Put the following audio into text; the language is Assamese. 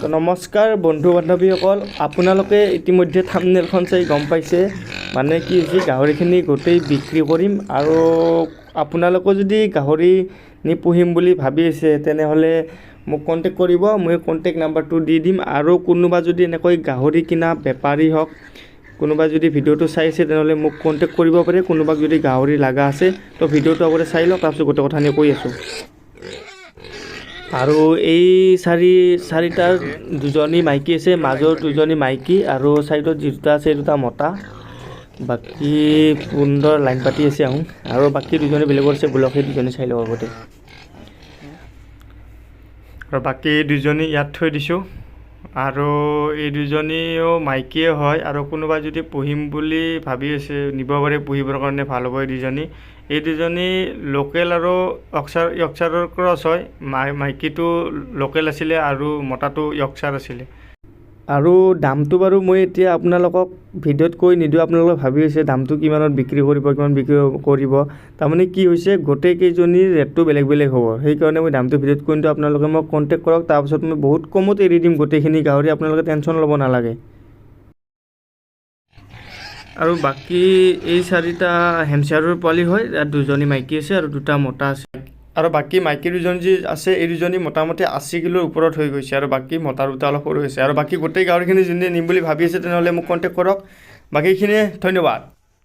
তো নমস্কাৰ বন্ধু বান্ধৱীসকল, আপোনালোকে ইতিমধ্যে থাম্বনেইলখন চাই গম পাইছে মানে কি হৈছে, গাহৰিখিনি গোটেই বিক্ৰী কৰিম। আৰু আপোনালোকে যদি গাহৰি পুহিম বুলি ভাবি আছে তেনেহ'লে মোক কণ্টেক্ট কৰিব, মই কণ্টেক্ট নাম্বাৰটো দি দিম। আৰু কোনোবা যদি এনেকৈ গাহৰি কিনা বেপাৰী হওক, কোনোবা যদি ভিডিঅ'টো চাইছে তেনেহ'লে মোক কণ্টেক্ট কৰিব পাৰে। কোনোবাক যদি গাহৰি লগা আছে তো ভিডিঅ'টো আগতে চাই লওক, তাৰপিছত গোটেই কথাখিনি কৈ আছোঁ। আৰু এই চাৰিটাৰ দুজনী মাইকী আছে, মাজৰ দুজনী মাইকী আৰু চাইডত যি দুটা আছে দুটা মতা। বাকী সুন্দৰ লাইন পাতি আছে আহোঁ। আৰু বাকী দুজনী বেলেগৰ আছে, বোলক সেই দুজনী চাই লওক আগতে। আৰু বাকী দুজনী ইয়াত থৈ দিছোঁ। আৰু এই দুজনীও মাইকীয়ে হয়। আৰু কোনোবা যদি পুহিম বুলি ভাবি আছে নিব পাৰে, পুহিবৰ কাৰণে ভাল হ'ব। এই দুজনী লোকেল আৰু য়ৰ্কশ্বাৰৰ ক্ৰছ হয়। মাইকীটো লোকেল আছিলে আৰু মতাটো য়ৰ্কশ্বাৰ আছিলে। আৰু দামটো বাৰু মই এতিয়া আপোনালোকক ভিডিঅ'ত কৈ নিদিওঁ। আপোনালোকে ভাবি আছে দামটো কিমানত বিক্ৰী কৰিব, কিমান বিক্ৰী কৰিব। তাৰমানে কি হৈছে, গোটেইকেইজনীৰ ৰেটটো বেলেগ বেলেগ হ'ব। সেইকাৰণে মই দামটো ভিডিঅ'ত কৈ নিদিওঁ। আপোনালোকে মোক কণ্টেক্ট কৰক, তাৰপিছত মই বহুত কমত এৰি দিম গোটেইখিনি গাহৰি। আপোনালোকে টেনশ্যন ল'ব নালাগে। আৰু বাকী এই চাৰিটা হেমশ্বেয়াৰৰ পোৱালি হয়। ইয়াত দুজনী মাইকী আছে আৰু দুটা মতা আছে। আৰু বাকী মাইকী দুজনী যি আছে, এই দুজনী মোটামুটি 80 কিলোৰ ওপৰত হৈ গৈছে। আৰু বাকী মতা দুটা অলপ সৰু হৈছে। আৰু বাকী গোটেই গাহৰিখিনি যোনে নিম বুলি ভাবি আছে তেনেহ'লে মোক কণ্টেক্ট কৰক। বাকীখিনিয়ে ধন্যবাদ।